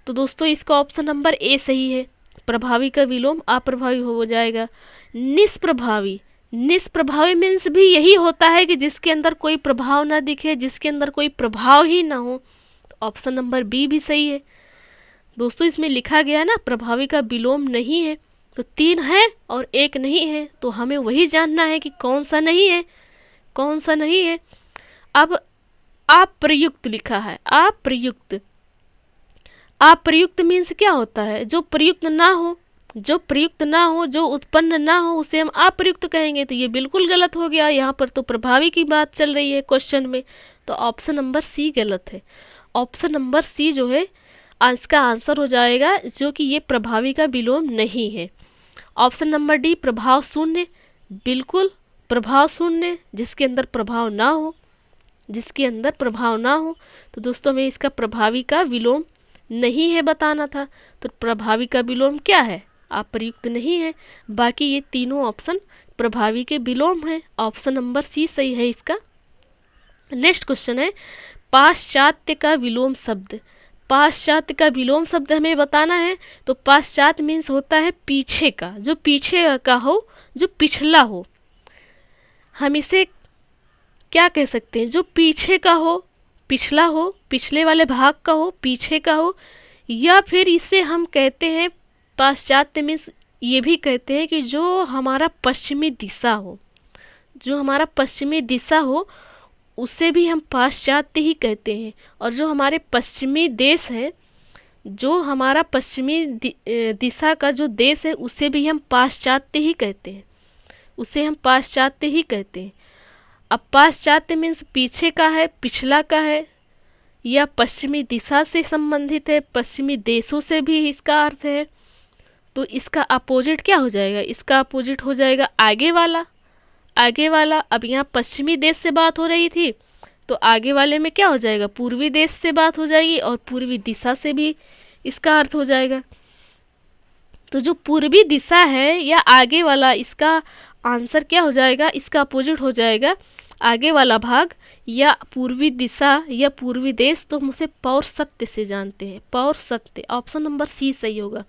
तो दोस्तों इसका ऑप्शन नंबर ए सही है, प्रभावी का विलोम अप्रभावी हो जाएगा। निष्प्रभावी, निष्प्रभावी मीन्स भी यही होता है कि जिसके अंदर कोई प्रभाव ना दिखे, जिसके अंदर कोई प्रभाव ही ना हो, तो ऑप्शन नंबर बी भी सही है। दोस्तों इसमें लिखा गया ना प्रभावी का विलोम नहीं है, तो 3 है और 1 नहीं है, तो हमें वही जानना है कि कौन सा नहीं है, कौन सा नहीं है। अब अप्रयुक्त लिखा है, अप्रयुक्त, अप्रयुक्त मीन्स क्या होता है, जो प्रयुक्त ना हो, जो प्रयुक्त ना हो, जो उत्पन्न ना हो, उसे हम अप्रयुक्त कहेंगे। तो ये बिल्कुल गलत हो गया, यहाँ पर तो प्रभावी की बात चल रही है क्वेश्चन में, तो ऑप्शन नंबर सी गलत है। ऑप्शन नंबर सी जो है इसका आंसर हो जाएगा, जो कि ये प्रभावी का विलोम नहीं है। ऑप्शन नंबर डी प्रभाव शून्य, बिल्कुल प्रभाव शून्य, जिसके अंदर प्रभाव ना हो, जिसके अंदर प्रभाव ना हो। तो दोस्तों हमें इसका प्रभावी का विलोम नहीं है बताना था, तो प्रभावी का विलोम क्या है, अप्रयुक्त नहीं है। बाकी ये तीनों ऑप्शन प्रभावी के विलोम हैं, ऑप्शन नंबर सी सही है इसका। नेक्स्ट क्वेश्चन है पाश्चात्य का विलोम शब्द। पाश्चात्य का विलोम शब्द हमें बताना है, तो पाश्चात्य मीन्स होता है पीछे का, जो पीछे का हो, जो पिछला हो। हम इसे क्या कह सकते हैं, जो पीछे का हो, पिछला हो, पिछले वाले भाग का हो, पीछे का हो, या फिर इसे हम कहते हैं पाश्चात्य मीन्स ये भी कहते हैं कि जो हमारा पश्चिमी दिशा हो, जो हमारा पश्चिमी दिशा हो उसे भी हम पाश्चात्य ही कहते हैं। और जो हमारे पश्चिमी देश है, जो हमारा पश्चिमी दिशा का जो देश है, उसे भी हम पाश्चात्य ही कहते हैं, उसे हम पाश्चात्य ही कहते हैं। अब पाश्चात्य मीन्स पीछे का है, पिछला का है, या पश्चिमी दिशा से संबंधित है, पश्चिमी देशों से भी इसका अर्थ है। तो इसका अपोजिट क्या हो जाएगा, इसका अपोजिट हो जाएगा आगे वाला, आगे वाला। अब यहाँ पश्चिमी देश से बात हो रही थी, तो आगे वाले में क्या हो जाएगा, पूर्वी देश से बात हो जाएगी, और पूर्वी दिशा से भी इसका अर्थ हो जाएगा। तो जो पूर्वी दिशा है या आगे वाला, इसका आंसर क्या हो जाएगा, इसका अपोजिट हो जाएगा आगे वाला भाग, या पूर्वी दिशा या पूर्वी देश, तो हम उसे पौर्षत्य से जानते हैं। पौर्षत्य, ऑप्शन नंबर सी सही होगा।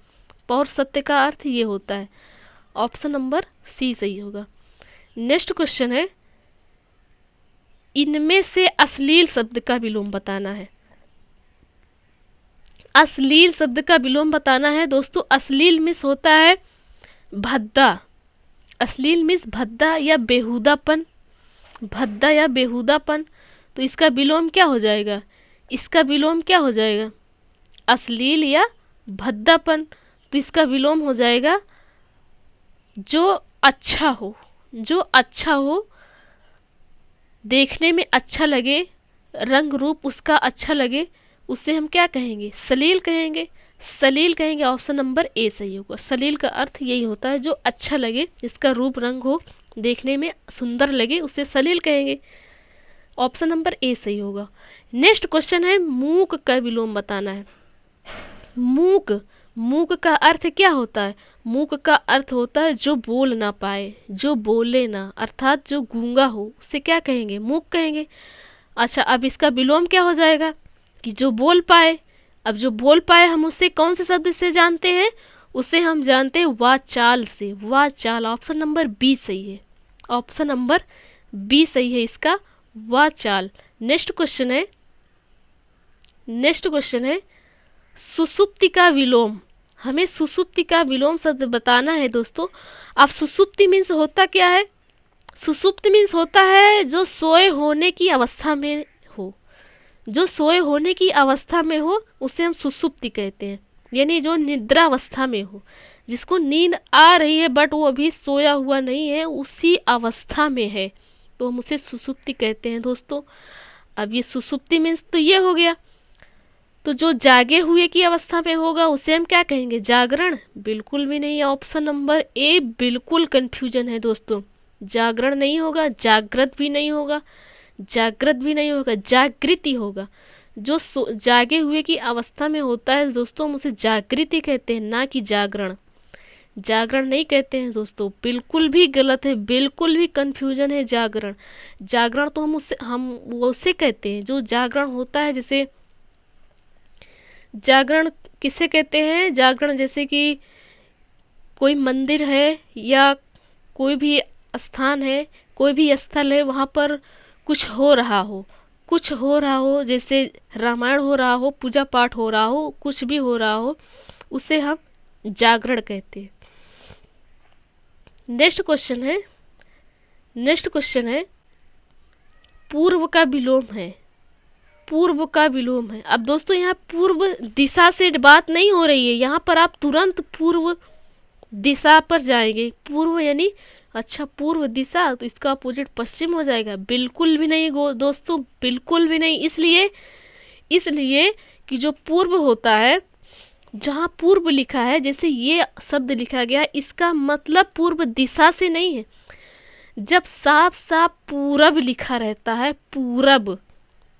पौर्षत्य का अर्थ ये होता है, ऑप्शन नंबर सी सही होगा। नेक्स्ट क्वेश्चन है, इनमें से अश्लील शब्द का विलोम बताना है। अश्लील शब्द का विलोम बताना है दोस्तों। अश्लील मीन्स होता है भद्दा, अश्लील मीन्स भद्दा या बेहुदापन, भद्दा या बेहुदापन। तो इसका विलोम क्या हो जाएगा, इसका विलोम क्या हो जाएगा, अश्लील या भद्दापन। तो इसका विलोम हो जाएगा जो अच्छा हो, जो अच्छा हो, देखने में अच्छा लगे, रंग रूप उसका अच्छा लगे, उसे हम क्या कहेंगे, सलील कहेंगे, सलील कहेंगे। ऑप्शन नंबर ए सही होगा। सलील का अर्थ यही होता है जो अच्छा लगे, जिसका रूप रंग हो, देखने में सुंदर लगे, उसे सलील कहेंगे। ऑप्शन नंबर ए सही होगा। नेक्स्ट क्वेश्चन है, मूक का विलोम बताना है। मूक, मूक का अर्थ क्या होता है, मूक का अर्थ होता है जो बोल ना पाए, जो बोले ना, अर्थात जो गूंगा हो, उसे क्या कहेंगे, मूक कहेंगे। अच्छा, अब इसका विलोम क्या हो जाएगा कि जो बोल पाए। अब जो बोल पाए हम उसे कौन से शब्द से जानते हैं, उसे हम जानते हैं वाचाल से, वाचाल। ऑप्शन नंबर बी सही है, ऑप्शन नंबर बी सही है इसका, वाचाल। नेक्स्ट क्वेश्चन है, नेक्स्ट क्वेश्चन है, सुसुप्ति का विलोम। हमें सुसुप्ति का विलोम शब्द बताना है दोस्तों। अब सुसुप्ति मीन्स होता क्या है, सुसुप्ति मीन्स होता है जो सोए होने की अवस्था में हो, जो सोए होने की अवस्था में हो उसे हम सुसुप्ति कहते हैं। यानी जो निद्रा अवस्था में हो, जिसको नींद आ रही है बट वो अभी सोया हुआ नहीं है, उसी अवस्था में है, तो हम उसे सुसुप्ति कहते हैं दोस्तों। अब ये सुसुप्ति मीन्स तो ये हो गया। तो जो जागे हुए की अवस्था में होगा उसे हम क्या कहेंगे, जागरण? बिल्कुल भी नहीं। ऑप्शन नंबर ए बिल्कुल कंफ्यूजन है दोस्तों। जागरण नहीं होगा, जागृत भी नहीं होगा, जागृत भी नहीं होगा, जागृति होगा। जो जागे हुए की अवस्था में होता है दोस्तों, हम उसे जागृति कहते हैं, ना कि जागरण। जागरण नहीं कहते हैं दोस्तों, बिल्कुल भी गलत है, बिल्कुल भी कंफ्यूजन है। जागरण, जागरण तो हम उसे कहते हैं जो जागरण होता है। जैसे जागरण किसे कहते हैं, जागरण जैसे कि कोई मंदिर है या कोई भी स्थान है, कोई भी स्थल है, वहाँ पर कुछ हो रहा हो, कुछ हो रहा हो, जैसे रामायण हो रहा हो, पूजा पाठ हो रहा हो, कुछ भी हो रहा हो, उसे हम जागरण कहते हैं। नेक्स्ट क्वेश्चन है, नेक्स्ट क्वेश्चन है, पूर्व का विलोम है, पूर्व का विलोम है। अब दोस्तों यहाँ पूर्व दिशा से बात नहीं हो रही है, यहाँ पर आप तुरंत पूर्व दिशा पर जाएंगे। पूर्व यानी अच्छा पूर्व दिशा, तो इसका अपोजिट पश्चिम हो जाएगा। बिल्कुल भी नहीं दोस्तों, बिल्कुल भी नहीं। इसलिए कि जो पूर्व होता है, जहाँ पूर्व लिखा है, जैसे ये शब्द लिखा गया, इसका मतलब पूर्व दिशा से नहीं है। जब साफ साफ पूरब लिखा रहता है, पूरब,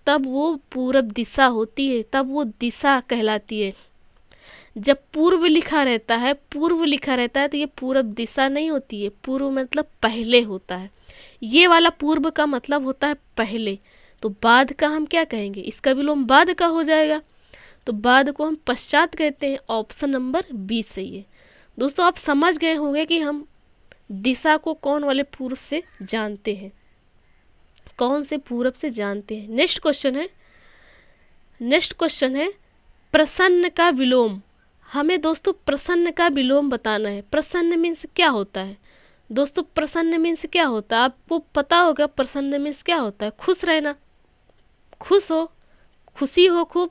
तब वो पूरब दिशा होती है, तब वो दिशा कहलाती है। जब पूर्व लिखा रहता है, पूर्व लिखा रहता है, तो ये पूरब दिशा नहीं होती है। पूर्व मतलब पहले होता है, ये वाला पूर्व का मतलब होता है पहले। तो बाद का हम क्या कहेंगे, इसका विलोम बाद का हो जाएगा, तो बाद को हम पश्चात कहते हैं। ऑप्शन नंबर बी सही है दोस्तों। आप समझ गए होंगे कि हम दिशा को कौन वाले पूर्व से जानते हैं, कौन से पूरब से जानते हैं। नेक्स्ट क्वेश्चन है, नेक्स्ट क्वेश्चन है, प्रसन्न का विलोम। हमें दोस्तों प्रसन्न का विलोम बताना है। प्रसन्न मीन्स क्या होता है दोस्तों, प्रसन्न मीन्स क्या होता है, आपको पता होगा। प्रसन्न मीन्स क्या होता है, खुश रहना, खुश हो, खुशी हो खूब,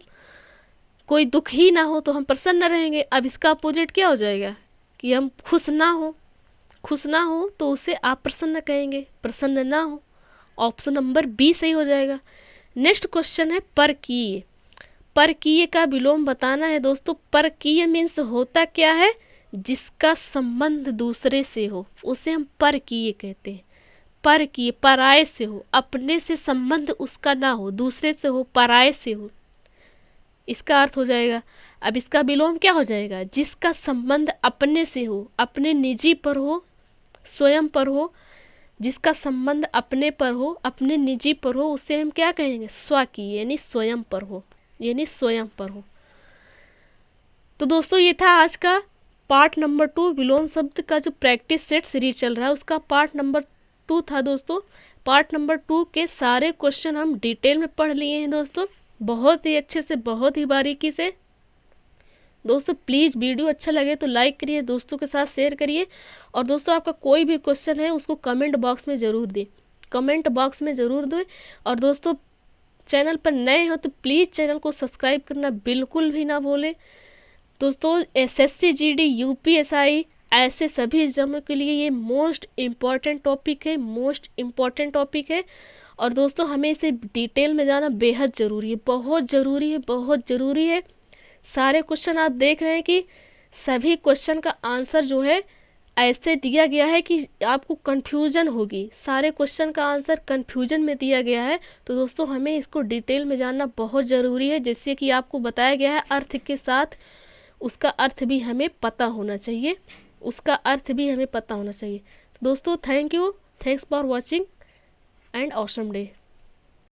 कोई दुख ही ना हो तो हम प्रसन्न रहेंगे। अब इसका अपोजिट क्या हो जाएगा कि हम खुश ना हो, खुश ना हो तो उसे आप प्रसन्न कहेंगे, प्रसन्न ना हो। ऑप्शन नंबर बी सही हो जाएगा। नेक्स्ट क्वेश्चन है, परकीय। परकीय का विलोम बताना है दोस्तों। परकीय मीन्स होता क्या है, जिसका संबंध दूसरे से हो, उसे हम परकीय कहते हैं। परकीय, पराये से हो, अपने से संबंध उसका ना हो, दूसरे से हो, पराये से हो, इसका अर्थ हो जाएगा। अब इसका विलोम क्या हो जाएगा, जिसका संबंध अपने से हो, अपने निजी पर हो, स्वयं पर हो, जिसका संबंध अपने पर हो, अपने निजी पर हो, उसे हम क्या कहेंगे? स्वकीय, यानी स्वयं पर हो, यानी स्वयं पर हो। तो दोस्तों ये था आज का पार्ट नंबर 2, विलोम शब्द का जो प्रैक्टिस सेट सीरीज चल रहा है उसका पार्ट नंबर 2 था दोस्तों। पार्ट नंबर 2 के सारे क्वेश्चन हम डिटेल में पढ़ लिए हैं दोस्तों, बहुत ही अच्छे से, बहुत ही बारीकी से। दोस्तों प्लीज़ वीडियो अच्छा लगे तो लाइक करिए, दोस्तों के साथ शेयर करिए, और दोस्तों आपका कोई भी क्वेश्चन है उसको कमेंट बॉक्स में ज़रूर दें, कमेंट बॉक्स में ज़रूर दें। और दोस्तों चैनल पर नए हो तो प्लीज़ चैनल को सब्सक्राइब करना बिल्कुल भी ना भूलें। दोस्तों एसएससी जीडी यूपीएसआई ऐसे सभी एग्जामों के लिए ये मोस्ट इम्पॉर्टेंट टॉपिक है, मोस्ट इम्पॉर्टेंट टॉपिक है। और दोस्तों हमें इसे डिटेल में जाना बेहद ज़रूरी है, बहुत ज़रूरी है, बहुत ज़रूरी है। सारे क्वेश्चन आप देख रहे हैं कि सभी क्वेश्चन का आंसर जो है ऐसे दिया गया है कि आपको कन्फ्यूजन होगी, सारे क्वेश्चन का आंसर कन्फ्यूजन में दिया गया है। तो दोस्तों हमें इसको डिटेल में जानना बहुत ज़रूरी है, जैसे कि आपको बताया गया है अर्थ के साथ उसका अर्थ भी हमें पता होना चाहिए, उसका अर्थ भी हमें पता होना चाहिए। तो दोस्तों thank you, thanks for watching and awesome day.